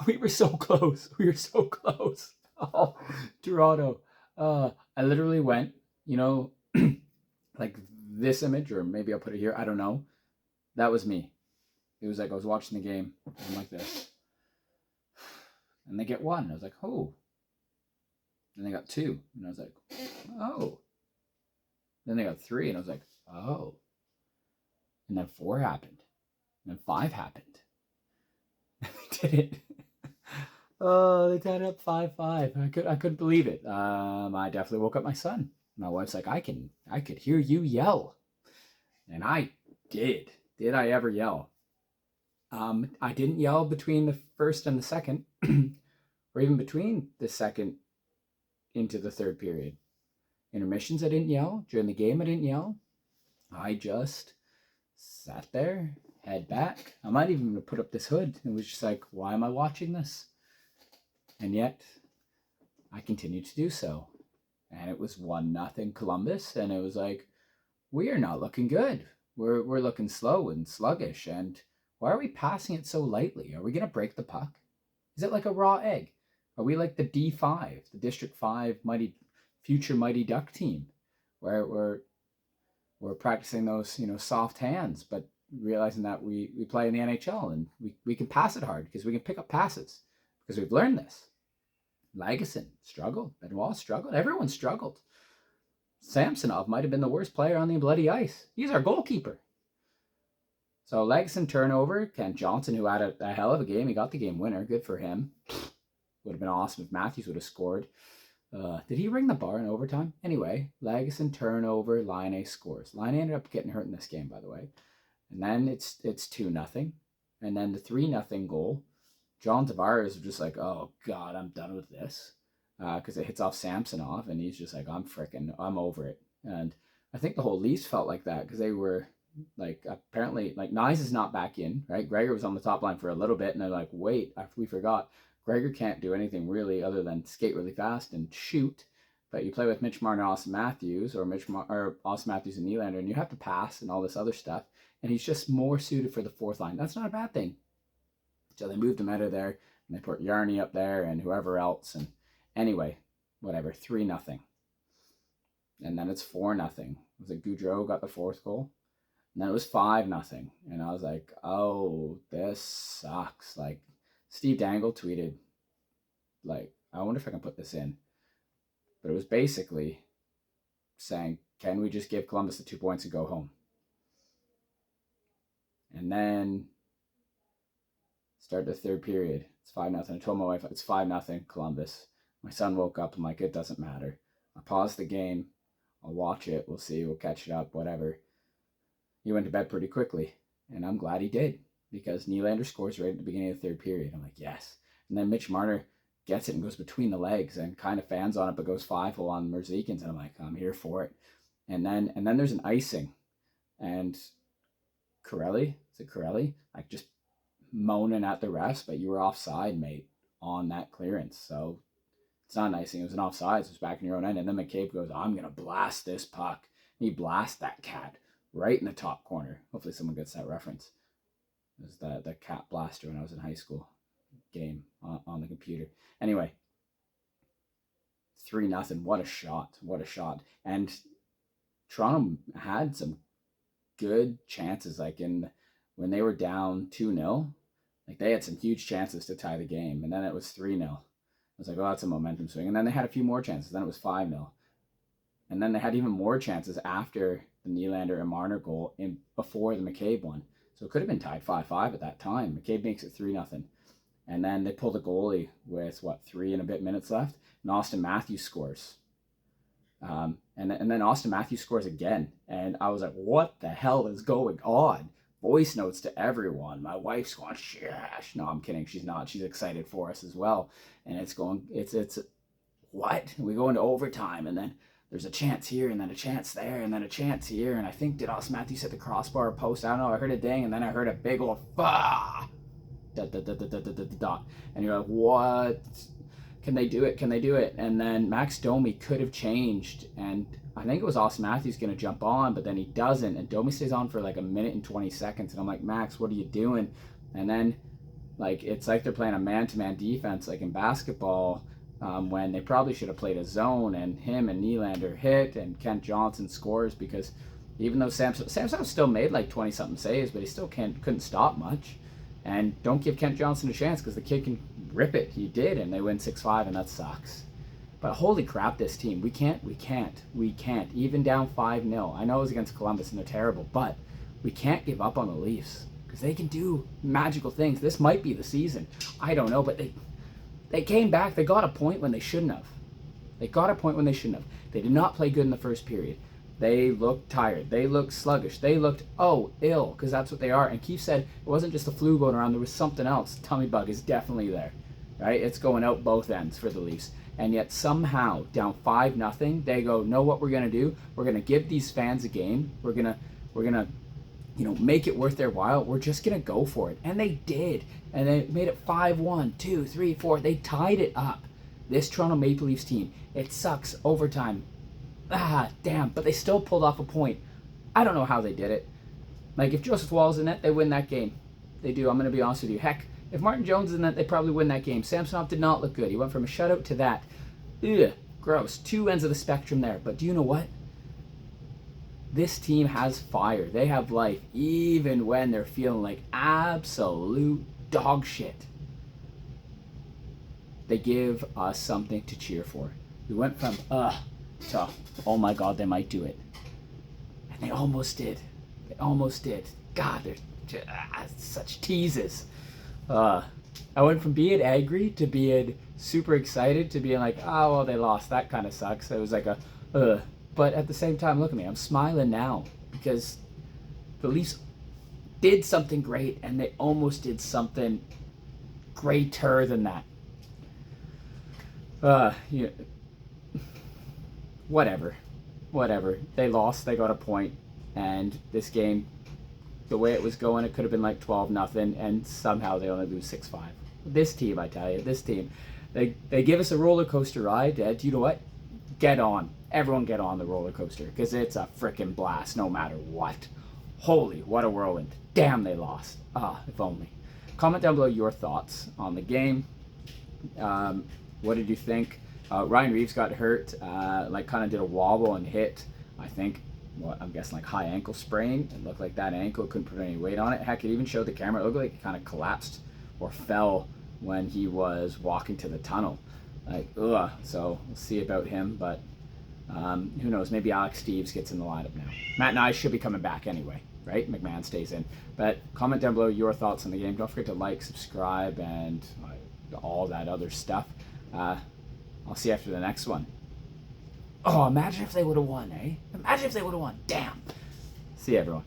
We were so close. We were so close. Oh, Toronto. I literally went, you know, like this image, or maybe I'll put it here. I don't know. That was me. It was like I was watching the game. I'm like this. And they get one. I was like, oh. And they got two. And I was like, oh. Then they got three. And I was like, oh. And then four happened. And then five happened. And they did it. Oh, they tied it up 5-5. I couldn't believe it. I definitely woke up my son. My wife's like, I could hear you yell. And I did. Did I ever yell? I didn't yell between the first and the second, or even between the second into the third period. Intermissions, I didn't yell. During the game, I didn't yell. I just sat there, head back. I might even put up this hood. It was just like, why am I watching this? And yet, I continued to do so. And it was 1-0 Columbus, and it was like, we are not looking good. We're looking slow and sluggish, and why are we passing it so lightly? Are we going to break the puck? Is it like a raw egg? Are we like the D5, the District 5 future Mighty Duck team, where we're practicing those, soft hands, but realizing that we play in the NHL and we can pass it hard because we can pick up passes because we've learned this. Lagesson struggled. Benoit struggled. Everyone struggled. Samsonov might have been the worst player on the bloody ice. He's our goalkeeper. So Lagesson turnover. Kent Johnson, who had a hell of a game. He got the game winner. Good for him. Would have been awesome if Matthews would have scored. Did he ring the bar in overtime? Anyway, Lagesson turnover. Laine scores. Laine ended up getting hurt in this game, by the way. And then it's 2-0. And then the 3-0 goal. John Tavares was just like, oh, God, I'm done with this. Because it hits off Samsonov, and he's just like, I'm over it. And I think the whole Leafs felt like that because they were, like, apparently, like, Nyes is not back in, right? Gregor was on the top line for a little bit, and they're like, wait, we forgot. Gregor can't do anything really other than skate really fast and shoot. But you play with Mitch Marner and Austin Matthews, or Austin Matthews and Nylander, and you have to pass and all this other stuff. And he's just more suited for the fourth line. That's not a bad thing. So they moved him out of there, and they put Yarny up there and whoever else. And anyway, whatever, 3-0. And then it's 4-0. Was it Goudreau got the fourth goal? And then it was 5-0. And I was like, oh, this sucks. Like, Steve Dangle tweeted, like, I wonder if I can put this in. But it was basically saying, can we just give Columbus the 2 points and go home? And then start the third period. It's 5-0. I told my wife, it's 5-0 Columbus. My son woke up. I'm like, it doesn't matter. I paused the game. I'll watch it. We'll see. We'll catch it up. Whatever. He went to bed pretty quickly. And I'm glad he did. Because Nylander scores right at the beginning of the third period. I'm like, yes. And then Mitch Marner gets it and goes between the legs and kind of fans on it, but goes 5-0 on Merzlikins. And I'm like, I'm here for it. And then there's an icing. And Corelli, is it Corelli? Like, just moaning at the refs, but you were offside, mate, on that clearance. So it's not an icing. It was an offside. So it's back in your own end. And then McCabe goes, I'm going to blast this puck. And he blasts that cat right in the top corner. Hopefully someone gets that reference. It was the cat blaster when I was in high school game on the computer. Anyway, 3-0. What a shot. What a shot. And Toronto had some good chances, like when they were down 2-0, like they had some huge chances to tie the game, and then it was 3-0. I was like, oh, that's a momentum swing. And then they had a few more chances. Then it was 5-0. And then they had even more chances after the Nylander and Marner goal before the McCabe one. So it could have been tied 5-5 at that time. McCabe makes it 3-0. And then they pull the goalie with, 3 and a bit minutes left, and Austin Matthews scores. And then Austin Matthews scores again. And I was like, what the hell is going on? Voice notes to everyone. My wife's going, shash. No, I'm kidding. She's not. She's excited for us as well. And it's what? We go into overtime, and then there's a chance here, and then a chance there, and then a chance here. And I think, did Austin Matthews hit the crossbar or post? I don't know. I heard a ding, and then I heard a big old bah! Dot, dot, dot, dot, dot, dot, dot, dot. And you're like, what? Can they do it? Can they do it? And then Max Domi could have changed, and I think it was Austin Matthews going to jump on, but then he doesn't, and Domi stays on for like a minute and 20 seconds, and I'm like, Max, what are you doing? And then Like, it's like they're playing a man-to-man defense, like in basketball, when they probably should have played a zone, and him and Nylander hit, and Kent Johnson scores, because even though Samsonov still made like 20-something saves, but he still couldn't stop much. And don't give Kent Johnson a chance, because the kid can rip it. He did, and they win 6-5, and that sucks. But holy crap, this team. We can't. Even down 5-0. I know it was against Columbus, and they're terrible, but we can't give up on the Leafs, because they can do magical things. This might be the season. I don't know, but they came back. They got a point when they shouldn't have. They did not play good in the first period. They looked tired. They looked sluggish. They looked, ill, because that's what they are. And Keith said it wasn't just the flu going around. There was something else. Tummy bug is definitely there, right? It's going out both ends for the Leafs. And yet somehow, down 5-0, they go, know what we're going to do? We're going to give these fans a game. We're going to make it worth their while. We're just going to go for it. And they did. And they made it 5-1, 2, 3, 4. They tied it up. This Toronto Maple Leafs team, it sucks. Overtime. Damn. But they still pulled off a point. I don't know how they did it. Like, if Joseph Wall's in net, they win that game. They do. I'm going to be honest with you. Heck, if Martin Jones is in that, they probably win that game. Samsonov did not look good. He went from a shutout to that. Ugh, gross. Two ends of the spectrum there. But do you know what? This team has fire. They have life, even when they're feeling like absolute dog shit. They give us something to cheer for. We went from to, oh my God, they might do it. And they almost did. God, they're such teases. I went from being angry to being super excited to being like, oh, well, they lost. That kind of sucks. It was like But at the same time, look at me. I'm smiling now because the Leafs did something great, and they almost did something greater than that. Whatever. They lost. They got a point, and this game, the way it was going, it could have been like 12-0, and somehow they only lose 6-5. This team, I tell you, they give us a roller coaster ride. Do you know what? Get on. Everyone get on the roller coaster, because it's a frickin' blast no matter what. Holy, what a whirlwind. Damn, they lost. If only. Comment down below your thoughts on the game. What did you think? Ryan Reeves got hurt, kind of did a wobble and hit, I think, I'm guessing like high ankle sprain. It looked like that ankle couldn't put any weight on it. Heck, it even showed the camera. It looked like it kind of collapsed or fell when he was walking to the tunnel. So we'll see about him, but who knows? Maybe Alex Steves gets in the lineup now. Matt and I should be coming back anyway, right? McMahon stays in. But comment down below your thoughts on the game. Don't forget to like, subscribe, and all that other stuff. I'll see you after the next one. Oh, imagine if they would have won, eh? Imagine if they would have won. Damn. See you, everyone.